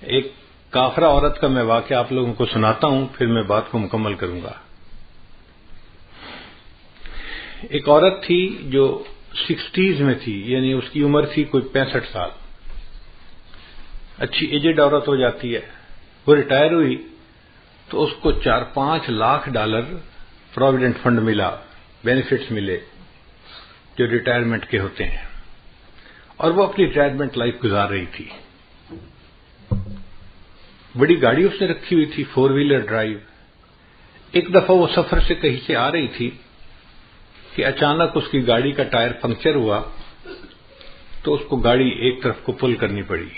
ایک کافرہ عورت کا میں واقعہ آپ لوگوں کو سناتا ہوں، پھر میں بات کو مکمل کروں گا۔ ایک عورت تھی جو 60s میں تھی، یعنی اس کی عمر تھی کوئی 65 سال، اچھی ایجڈ عورت ہو جاتی ہے۔ وہ ریٹائر ہوئی تو اس کو $4-5 لاکھ پروویڈنٹ فنڈ ملا، بینیفٹس ملے جو ریٹائرمنٹ کے ہوتے ہیں، اور وہ اپنی ریٹائرمنٹ لائف گزار رہی تھی۔ بڑی گاڑی اس نے رکھی ہوئی تھی، 4 ویلر ڈرائیو۔ ایک دفعہ وہ سفر سے کہیں سے آ رہی تھی کہ اچانک اس کی گاڑی کا ٹائر پنکچر ہوا، تو اس کو گاڑی ایک طرف کو پل کرنی پڑی۔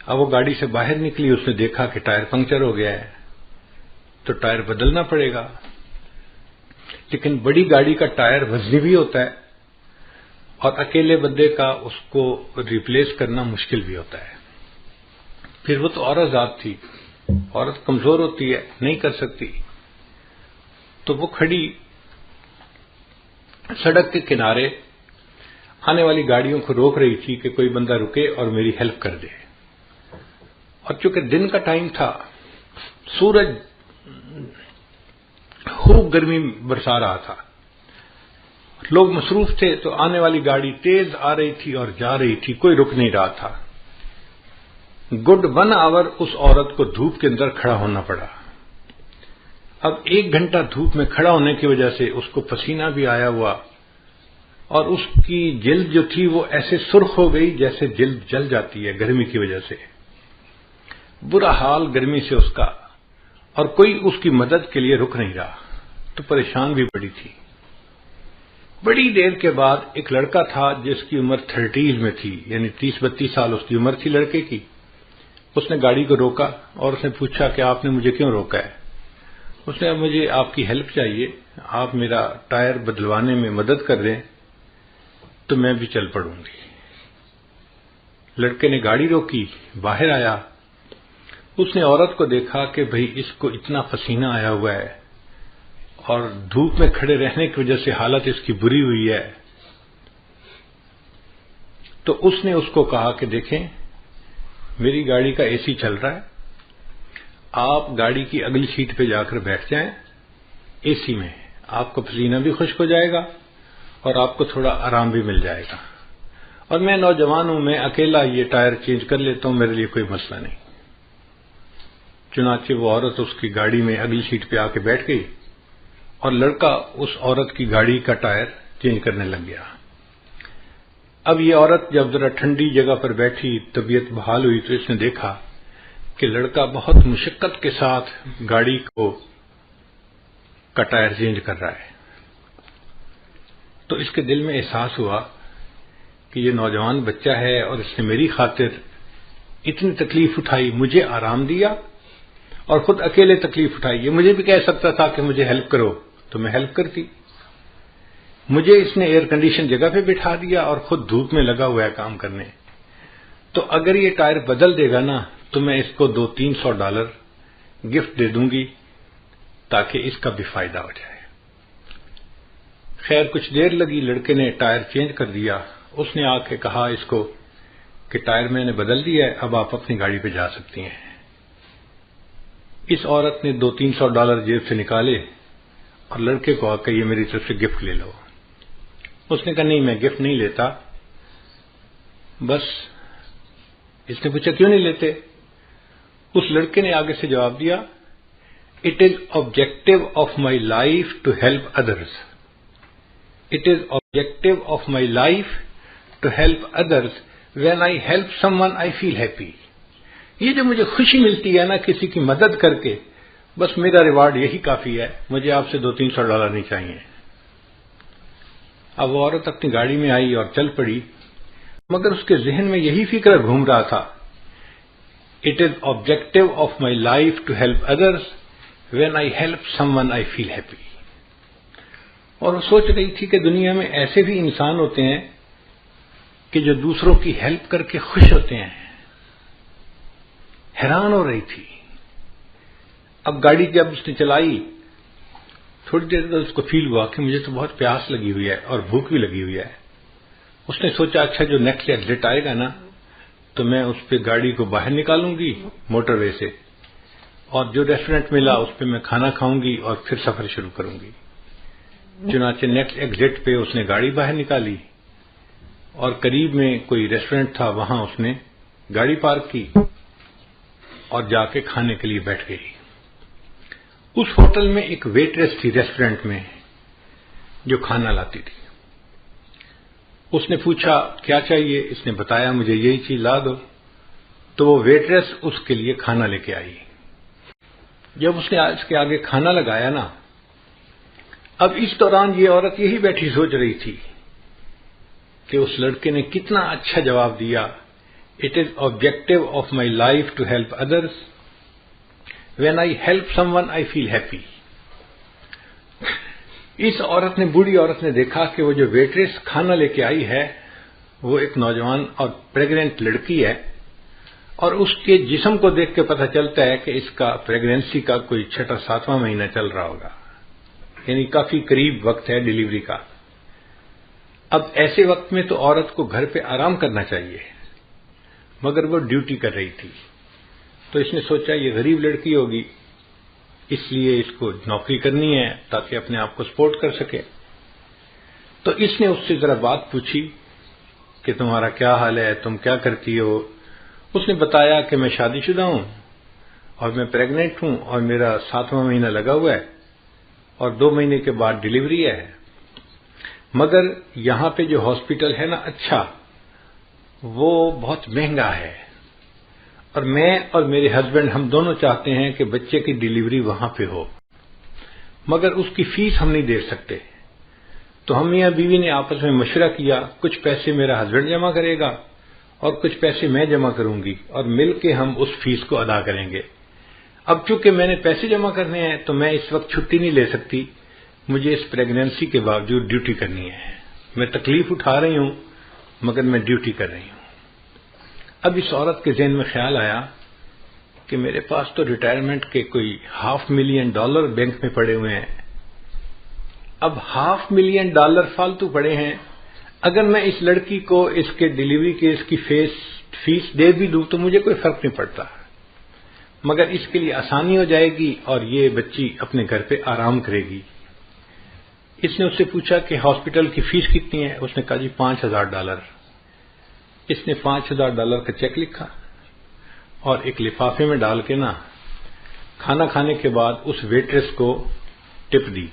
اب وہ گاڑی سے باہر نکلی، اس نے دیکھا کہ ٹائر پنکچر ہو گیا ہے، تو ٹائر بدلنا پڑے گا، لیکن بڑی گاڑی کا ٹائر وزنی بھی ہوتا ہے اور اکیلے بندے کا اس کو ریپلیس کرنا مشکل بھی ہوتا ہے۔ پھر وہ تو عورت ذات تھی، عورت کمزور ہوتی ہے، نہیں کر سکتی، تو وہ کھڑی سڑک کے کنارے آنے والی گاڑیوں کو روک رہی تھی کہ کوئی بندہ رکے اور میری ہیلپ کر دے۔ اور چونکہ دن کا ٹائم تھا، سورج خوب گرمی برسا رہا تھا، لوگ مصروف تھے، تو آنے والی گاڑی تیز آ رہی تھی اور جا رہی تھی، کوئی رک نہیں رہا تھا۔ گڈ 1 آور اس عورت کو دھوپ کے اندر کھڑا ہونا پڑا۔ اب 1 گھنٹہ دھوپ میں کھڑا ہونے کی وجہ سے اس کو پسینہ بھی آیا ہوا، اور اس کی جلد جو تھی وہ ایسے سرخ ہو گئی جیسے جلد جل جاتی ہے گرمی کی وجہ سے۔ برا حال گرمی سے اس کا، اور کوئی اس کی مدد کے لیے رک نہیں رہا، تو پریشان بھی بڑی تھی۔ بڑی دیر کے بعد ایک لڑکا تھا جس کی عمر 30s میں تھی، یعنی 30-32 سال اس کی عمر تھی لڑکے کی۔ اس نے گاڑی کو روکا اور اس نے پوچھا کہ آپ نے مجھے کیوں روکا ہے؟ اس نے مجھے آپ کی ہیلپ چاہیے، آپ میرا ٹائر بدلوانے میں مدد کر دیں تو میں بھی چل پڑوں گی۔ لڑکے نے گاڑی روکی، باہر آیا، اس نے عورت کو دیکھا کہ بھئی اس کو اتنا پسینہ آیا ہوا ہے اور دھوپ میں کھڑے رہنے کی وجہ سے حالت اس کی بری ہوئی ہے، تو اس نے اس کو کہا کہ دیکھیں میری گاڑی کا اے سی چل رہا ہے، آپ گاڑی کی اگلی سیٹ پہ جا کر بیٹھ جائیں اے سی میں، آپ کو پسینہ بھی خشک ہو جائے گا اور آپ کو تھوڑا آرام بھی مل جائے گا، اور میں نوجوان ہوں، میں اکیلا یہ ٹائر چینج کر لیتا ہوں، میرے لیے کوئی مسئلہ نہیں۔ چنانچہ وہ عورت اس کی گاڑی میں اگلی سیٹ پہ آ کے بیٹھ گئی اور لڑکا اس عورت کی گاڑی کا ٹائر چینج کرنے لگ گیا۔ اب یہ عورت جب ذرا ٹھنڈی جگہ پر بیٹھی، طبیعت بحال ہوئی، تو اس نے دیکھا کہ لڑکا بہت مشقت کے ساتھ گاڑی کا ٹائر چینج کر رہا ہے۔ تو اس کے دل میں احساس ہوا کہ یہ نوجوان بچہ ہے اور اس نے میری خاطر اتنی تکلیف اٹھائی، مجھے آرام دیا اور خود اکیلے تکلیف اٹھائی۔ یہ مجھے بھی کہہ سکتا تھا کہ مجھے ہیلپ کرو تو میں ہیلپ کرتی، مجھے اس نے ایئر کنڈیشن جگہ پہ بٹھا دیا اور خود دھوپ میں لگا ہوا ہے کام کرنے۔ تو اگر یہ ٹائر بدل دے گا نا تو میں اس کو $200-300 گفٹ دے دوں گی تاکہ اس کا بھی فائدہ ہو جائے۔ خیر کچھ دیر لگی، لڑکے نے ٹائر چینج کر دیا۔ اس نے آ کے کہا اس کو کہ ٹائر میں نے بدل دیا ہے، اب آپ اپنی گاڑی پہ جا سکتی ہیں۔ اس عورت نے $200-300 جیب سے نکالے اور لڑکے کو آ کے یہ میری طرف سے گفٹ لے لو۔ اس نے کہا نہیں میں گفٹ نہیں لیتا۔ بس اس نے پوچھا کیوں نہیں لیتے؟ اس لڑکے نے آگے سے جواب دیا It is objective of my life to help others. It is objective of my life to help others. When I help someone, I feel happy. یہ جو مجھے خوشی ملتی ہے نا کسی کی مدد کر کے، بس میرا ریوارڈ یہی کافی ہے، مجھے آپ سے $200-300 نہیں چاہیے۔ اب وہ عورت اپنی گاڑی میں آئی اور چل پڑی، مگر اس کے ذہن میں یہی فکر گھوم رہا تھا It is objective of my life to help others. When I help someone, I feel happy. اور وہ سوچ رہی تھی کہ دنیا میں ایسے بھی انسان ہوتے ہیں کہ جو دوسروں کی ہیلپ کر کے خوش ہوتے ہیں۔ حیران ہو رہی تھی۔ اب گاڑی جب اس نے چلائی، تھوڑی دیر بعد اس کو فیل ہوا کہ مجھے تو بہت پیاس لگی ہوئی ہے اور بھوک بھی لگی ہوئی ہے۔ اس نے سوچا اچھا جو نیکسٹ ایگزٹ آئے گا نا تو میں اس پہ گاڑی کو باہر نکالوں گی موٹر وے سے، اور جو ریسٹورینٹ ملا اس پہ میں کھانا کھاؤں گی اور پھر سفر شروع کروں گی۔ چنانچہ نیکسٹ ایگزٹ پہ اس نے گاڑی باہر نکالی اور قریب میں کوئی ریسٹورینٹ تھا، وہاں اس نے گاڑی پارک کی اور جا کے کھانے کے لیے بیٹھ گئی۔ اس ہوٹل میں ایک ویٹریس تھی ریسٹورینٹ میں جو کھانا لاتی تھی۔ اس نے پوچھا کیا چاہیے، اس نے بتایا مجھے یہی چیز لا دو، تو وہ ویٹریس اس کے لیے کھانا لے کے آئی۔ جب اس نے اس کے آگے کھانا لگایا نا، اب اس دوران یہ عورت یہی بیٹھی سوچ رہی تھی کہ اس لڑکے نے کتنا اچھا جواب دیا، it is objective of my life to help others, when I help someone I feel happy. اس عورت نے، بوڑھی عورت نے دیکھا کہ وہ جو ویٹریس کھانا لے کے آئی ہے وہ ایک نوجوان اور پریگننٹ لڑکی ہے، اور اس کے جسم کو دیکھ کے پتہ چلتا ہے کہ اس کا پریگنینسی کا کوئی 6واں مہینہ چل رہا ہوگا، یعنی کافی قریب وقت ہے ڈیلیوری کا۔ اب ایسے وقت میں تو عورت کو گھر پہ آرام کرنا چاہیے، مگر وہ ڈیوٹی کر رہی تھی، تو اس نے سوچا یہ غریب لڑکی ہوگی، اس لیے اس کو نوکری کرنی ہے تاکہ اپنے آپ کو سپورٹ کر سکے۔ تو اس نے اس سے ذرا بات پوچھی کہ تمہارا کیا حال ہے، تم کیا کرتی ہو؟ اس نے بتایا کہ میں شادی شدہ ہوں اور میں پریگننٹ ہوں اور میرا 7واں مہینہ لگا ہوا ہے اور 2 مہینے کے بعد ڈیلیوری ہے، مگر یہاں پہ جو ہاسپٹل ہے نا اچھا، وہ بہت مہنگا ہے، اور میں اور میرے ہسبینڈ ہم دونوں چاہتے ہیں کہ بچے کی ڈیلیوری وہاں پہ ہو، مگر اس کی فیس ہم نہیں دے سکتے۔ تو ہم میاں بیوی نے آپس میں مشورہ کیا، کچھ پیسے میرا ہسبینڈ جمع کرے گا اور کچھ پیسے میں جمع کروں گی، اور مل کے ہم اس فیس کو ادا کریں گے۔ اب چونکہ میں نے پیسے جمع کرنے ہیں تو میں اس وقت چھٹی نہیں لے سکتی، مجھے اس پریگنینسی کے باوجود ڈیوٹی کرنی ہے، میں تکلیف اٹھا رہی ہوں مگر میں ڈیوٹی کر رہی ہوں۔ اب اس عورت کے ذہن میں خیال آیا کہ میرے پاس تو ریٹائرمنٹ کے کوئی $500,000 بینک میں پڑے ہوئے ہیں، اب $500,000 فالتو پڑے ہیں، اگر میں اس لڑکی کو اس کے ڈیلیوری کے اس کی فیس دے بھی دوں تو مجھے کوئی فرق نہیں پڑتا، مگر اس کے لیے آسانی ہو جائے گی اور یہ بچی اپنے گھر پہ آرام کرے گی۔ اس نے اس سے پوچھا کہ ہاسپٹل کی فیس کتنی ہے؟ اس نے کہا جی $5,000۔ اس نے $5,000 کا چیک لکھا اور ایک لفافے میں ڈال کے نا کھانا کھانے کے بعد اس ویٹریس کو ٹپ دی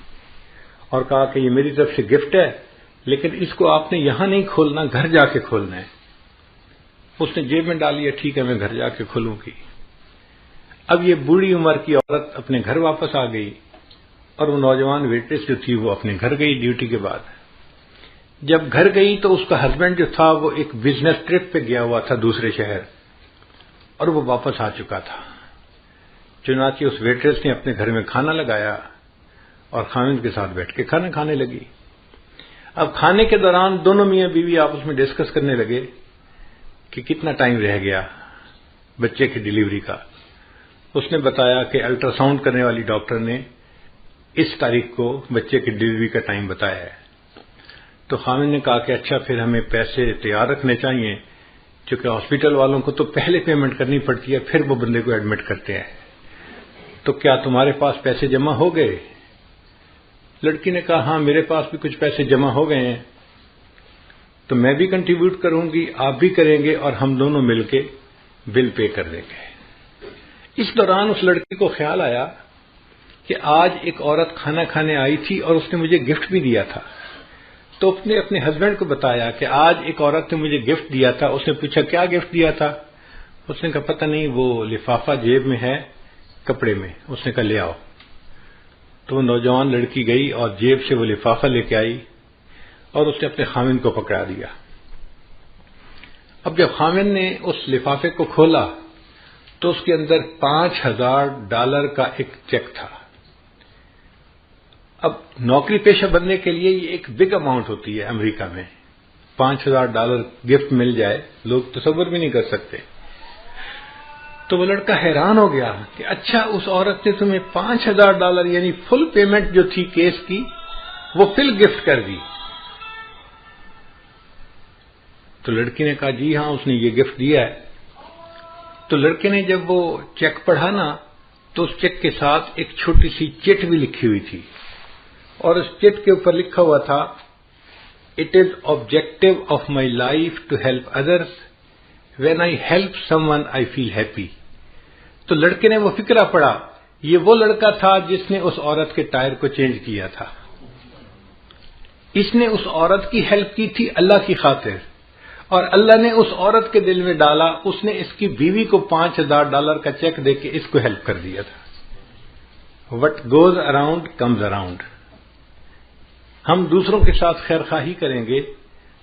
اور کہا کہ یہ میری طرف سے گفٹ ہے، لیکن اس کو آپ نے یہاں نہیں کھولنا، گھر جا کے کھولنا ہے۔ اس نے جیب میں ڈالی، ٹھیک ہے میں گھر جا کے کھولوں گی۔ اب یہ بوڑھی عمر کی عورت اپنے گھر واپس آ گئی اور وہ نوجوان ویٹریس جو تھی وہ اپنے گھر گئی ڈیوٹی کے بعد۔ جب گھر گئی تو اس کا ہسبینڈ جو تھا وہ ایک بزنس ٹرپ پہ گیا ہوا تھا دوسرے شہر، اور وہ واپس آ چکا تھا۔ چنانچہ اس ویٹریس نے اپنے گھر میں کھانا لگایا اور خاوند کے ساتھ بیٹھ کے کھانا کھانے لگی۔ اب کھانے کے دوران دونوں میاں بیوی آپس میں ڈسکس کرنے لگے کہ کتنا ٹائم رہ گیا بچے کی ڈیلیوری کا۔ اس نے بتایا کہ الٹرا ساؤنڈ کرنے والی ڈاکٹر نے اس تاریخ کو بچے کی ڈیلیوری کا ٹائم بتایا ہے۔ تو خاوند نے کہا کہ اچھا پھر ہمیں پیسے تیار رکھنے چاہیے، چونکہ ہاسپٹل والوں کو تو پہلے پیمنٹ کرنی پڑتی ہے پھر وہ بندے کو ایڈمٹ کرتے ہیں، تو کیا تمہارے پاس پیسے جمع ہو گئے؟ لڑکی نے کہا ہاں میرے پاس بھی کچھ پیسے جمع ہو گئے ہیں، تو میں بھی کنٹریبیوٹ کروں گی، آپ بھی کریں گے، اور ہم دونوں مل کے بل پے کر دیں گے۔ اس دوران اس لڑکی کو خیال آیا کہ آج ایک عورت کھانا کھانے آئی تھی اور اس نے مجھے گفٹ بھی دیا تھا، تو اس نے اپنے ہسبینڈ کو بتایا کہ آج ایک عورت نے مجھے گفٹ دیا تھا۔ اس نے پوچھا کیا گفٹ دیا تھا؟ اس نے کہا پتہ نہیں، وہ لفافہ جیب میں ہے کپڑے میں۔ اس نے کہا لے آؤ۔ تو وہ نوجوان لڑکی گئی اور جیب سے وہ لفافہ لے کے آئی اور اس نے اپنے خاوند کو پکڑا دیا۔ اب جب خاوند نے اس لفافے کو کھولا تو اس کے اندر $5,000 کا ایک چیک تھا۔ اب نوکری پیشہ بننے کے لیے یہ ایک بگ اماؤنٹ ہوتی ہے امریکہ میں، $5,000 گفٹ مل جائے، لوگ تصور بھی نہیں کر سکتے۔ تو وہ لڑکا حیران ہو گیا کہ اچھا اس عورت نے تمہیں $5,000 یعنی فل پیمنٹ جو تھی کیس کی وہ فل گفٹ کر دی۔ تو لڑکی نے کہا جی ہاں اس نے یہ گفٹ دیا ہے۔ تو لڑکے نے جب وہ چیک پڑھا نا تو اس چیک کے ساتھ ایک چھوٹی سی چٹ بھی لکھی ہوئی تھی، اور اس چٹ کے اوپر لکھا ہوا تھا "It is objective of my life to help others. When I help someone, I feel happy." تو لڑکے نے وہ فقرہ پڑھا، یہ وہ لڑکا تھا جس نے اس عورت کے ٹائر کو چینج کیا تھا. اس نے اس عورت کی ہیلپ کی تھی اللہ کی خاطر، اور اللہ نے اس عورت کے دل میں ڈالا، اس نے اس کی بیوی کو $5000 کا چیک دے کے اس کو ہیلپ کر دیا تھا. What goes around comes around. ہم دوسروں کے ساتھ خیر خواہی کریں گے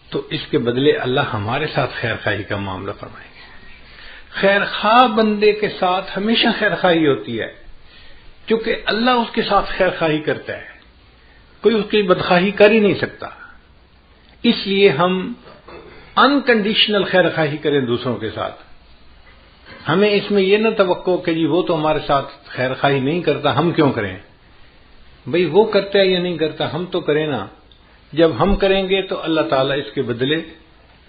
تو اس کے بدلے اللہ ہمارے ساتھ خیر خواہی کا معاملہ فرمائیں گے. خیر خواہ بندے کے ساتھ ہمیشہ خیر خواہی ہوتی ہے، کیونکہ اللہ اس کے ساتھ خیر خواہی کرتا ہے، کوئی اس کی بدخواہی کر ہی نہیں سکتا. اس لیے ہم انکنڈیشنل خیر خواہی کریں دوسروں کے ساتھ. ہمیں اس میں یہ نہ توقع کہ جی وہ تو ہمارے ساتھ خیر خواہی نہیں کرتا، ہم کیوں کریں؟ بھئی وہ کرتا ہے یا نہیں کرتا، ہم تو کریں نا. جب ہم کریں گے تو اللہ تعالیٰ اس کے بدلے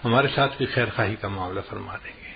ہمارے ساتھ بھی خیر خواہی کا معاملہ فرما دیں گے.